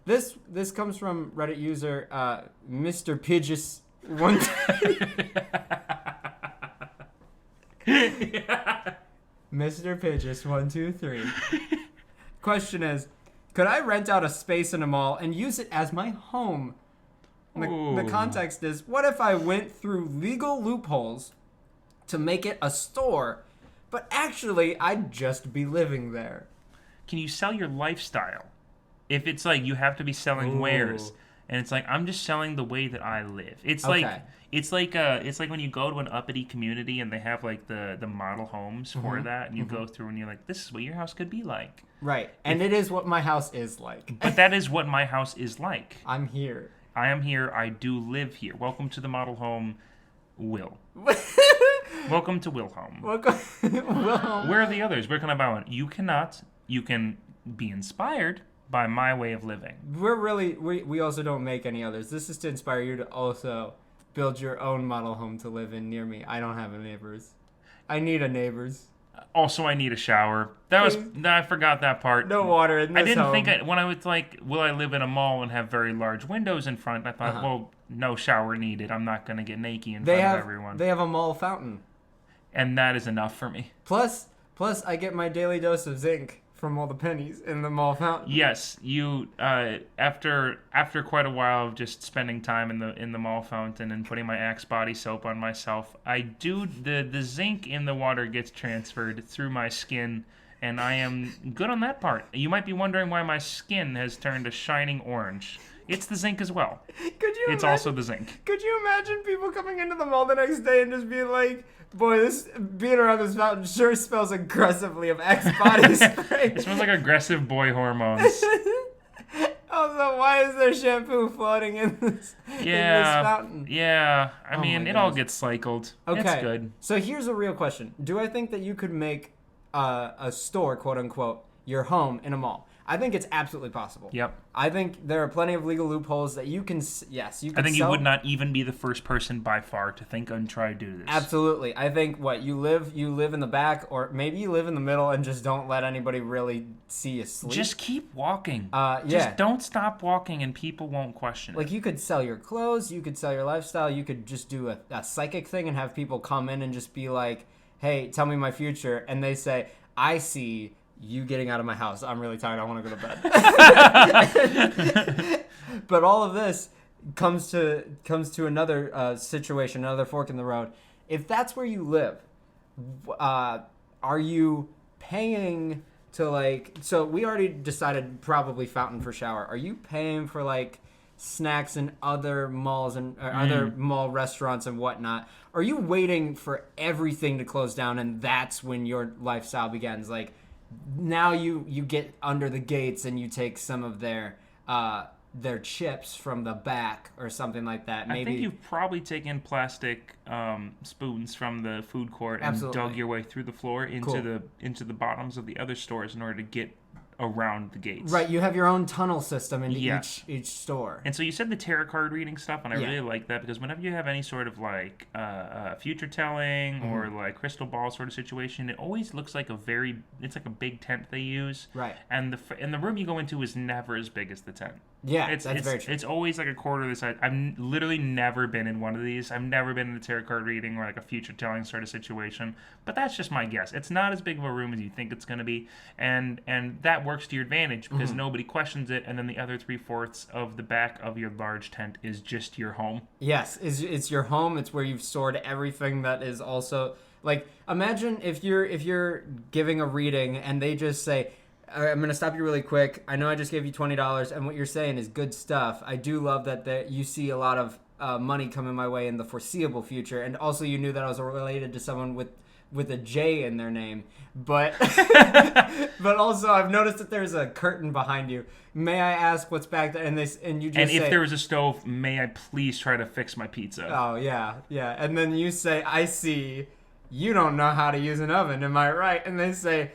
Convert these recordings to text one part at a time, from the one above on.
This comes from Reddit user Mr. Pidgeous one. Mr. Pidgeous 123. Question is, could I rent out a space in a mall and use it as my home? The context is, what if I went through legal loopholes to make it a store, but actually I'd just be living there? Can you sell your lifestyle? If it's like you have to be selling wares, and it's like I'm just selling the way that I live. It's like when you go to an uppity community and they have like the model homes for that, and you go through and you're like, this is what your house could be like. Right, and it is what my house is like. But that is what my house is like. I'm here. I am here. I do live here. Welcome to the model home, Will. Welcome to Will Home. Welcome, Will Home. Where are the others? Where can I buy one? You cannot. You can be inspired by my way of living. We also don't make any others. This is to inspire you to also build your own model home to live in near me. I don't have neighbors. I need a neighbors. Also, I need a shower. I forgot that part. No water in this I didn't home. think when I was like, will I live in a mall and have very large windows in front? I thought, well, no shower needed. I'm not going to get naked in front of everyone. They have a mall fountain. And that is enough for me. Plus, I get my daily dose of zinc from all the pennies in the mall fountain. Yes, you after quite a while of just spending time in the mall fountain and putting my Axe body soap on myself, I do the zinc in the water gets transferred through my skin, and I am good on that part. You might be wondering why my skin has turned a shining orange. It's the zinc as well. It's also the zinc. Could you imagine people coming into the mall the next day and just being like, boy, this being around this fountain sure smells aggressively of Axe body spray. It smells like aggressive boy hormones. Also, why is there shampoo floating in this fountain? Yeah. I mean, it all gets cycled. Okay. It's good. So here's a real question. Do I think that you could make a store, quote unquote, your home in a mall? I think it's absolutely possible. Yep. I think there are plenty of legal loopholes that you can, you can I think sell. you would not even be the first person by far to think and try to do this. Absolutely. I think you live in the back, or maybe you live in the middle and just don't let anybody really see you sleep. Just keep walking. Yeah. Just don't stop walking and people won't question it. Like, you could sell your clothes, you could sell your lifestyle, you could just do a psychic thing and have people come in and just be like, hey, tell me my future. And they say, I see you getting out of my house. I'm really tired. I want to go to bed. But all of this comes to another situation, another fork in the road. If that's where you live, are you paying to, like, so we already decided probably fountain for shower. Are you paying for, like, snacks in other malls and other mall restaurants and whatnot? Are you waiting for everything to close down and that's when your lifestyle begins? Like, now you get under the gates and you take some of their chips from the back or something like that. Maybe. I think you've probably taken plastic spoons from the food court and dug your way through the floor into the bottoms of the other stores in order to get around the gates. Right, you have your own tunnel system into each store. And so you said the tarot card reading stuff, and I really like that because whenever you have any sort of like future telling or like crystal ball sort of situation, it always looks like it's like a big tent they use. Right. And the room you go into is never as big as the tent. Yeah, that's very true. It's always like a quarter of the size. I've literally never been in one of these. I've never been in a tarot card reading or like a future telling sort of situation. But that's just my guess. It's not as big of a room as you think it's going to be. And that works to your advantage because nobody questions it. And then the other 3/4 of the back of your large tent is just your home. Yes, it's your home. It's where you've stored everything that is also... Like, imagine if you're giving a reading and they just say... I'm going to stop you really quick. I know I just gave you $20, and what you're saying is good stuff. I do love that you see a lot of money coming my way in the foreseeable future, and also you knew that I was related to someone with a J in their name. But but also I've noticed that there's a curtain behind you. May I ask what's back there? And you just say, if there was a stove, may I please try to fix my pizza? Oh, yeah. And then you say, I see you don't know how to use an oven, am I right? And they say...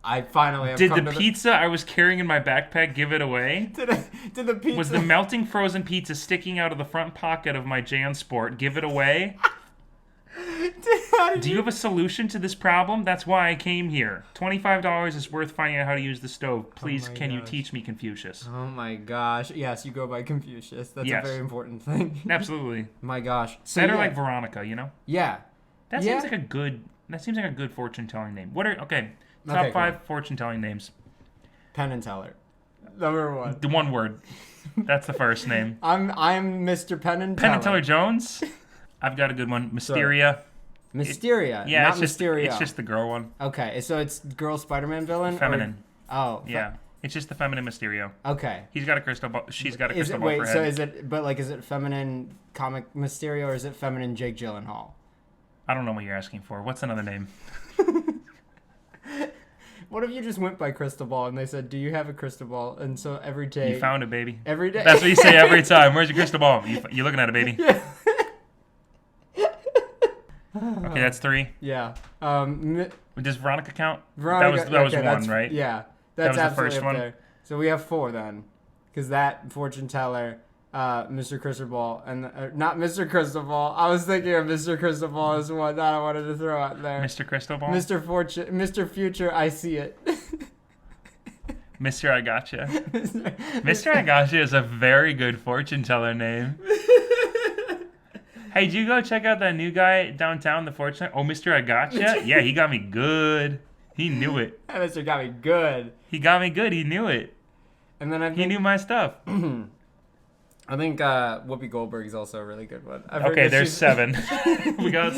I finally have Did come the to pizza I was carrying in my backpack give it away? Did the pizza... Was the melting frozen pizza sticking out of the front pocket of my JanSport give it away? Do you have a solution to this problem? That's why I came here. $25 is worth finding out how to use the stove. Please, can you teach me Confucius? Oh my gosh. Yes, you go by Confucius. That's Yes. a very important thing. Absolutely. My gosh. So, Better like Veronica, Yeah. That seems like a good fortune telling name. Top 5 fortune telling names. Penn and Teller. Number 1. The one word. That's the first name. I'm Mr. Penn and Teller. Penn and Teller Jones. I've got a good one. Mysteria. Mysteria. Yeah, not it's Mysterio. just the girl one. Okay, so it's girl Spider-Man villain? Feminine. Yeah. It's just the feminine Mysterio. Okay. He's got a crystal ball. She's got a crystal ball for her so head. is it feminine comic Mysterio or is it feminine Jake Gyllenhaal? I don't know what you're asking for. What's another name? What if you just went by crystal ball and they said, "Do you have a crystal ball?" And so every day You found it, baby. Every day. That's what you say every time. Where's your crystal ball? You looking at it, baby? Yeah. Okay, that's 3. Yeah. Does Veronica count? Veronica, that was 1, right? Yeah. was That's the absolutely first up one? there. So we have 4 then. Because that fortune teller, Mr. Crystal Ball, and not Mr. Crystal Ball. I was thinking of Mr. Crystal Ball as one that I wanted to throw out there. Mr. Crystal Ball? Mr. Future, I see it. Mr. I Gotcha. Mr. I Gotcha is a very good fortune teller name. Hey, did you go check out that new guy downtown, the fortune teller? Oh, Mr. I Gotcha? Yeah, he got me good. He knew it. That Mr. got me good. He got me good. He knew it. And then He knew my stuff. I think Whoopi Goldberg is also a really good one. Okay, there's 7. We got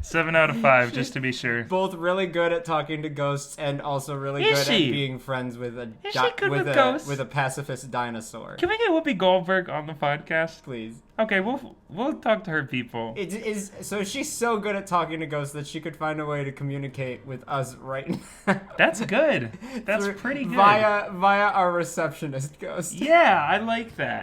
7 out of 5, just to be sure. Both really good at talking to ghosts and also really Is good she? at being friends with a Is she good with ghosts? with a pacifist dinosaur. Can we get Whoopi Goldberg on the podcast? Please. Okay, we'll talk to her people. It is so she's so good at talking to ghosts that she could find a way to communicate with us right now. That's good. That's pretty good. Via our receptionist ghost. Yeah, I like that.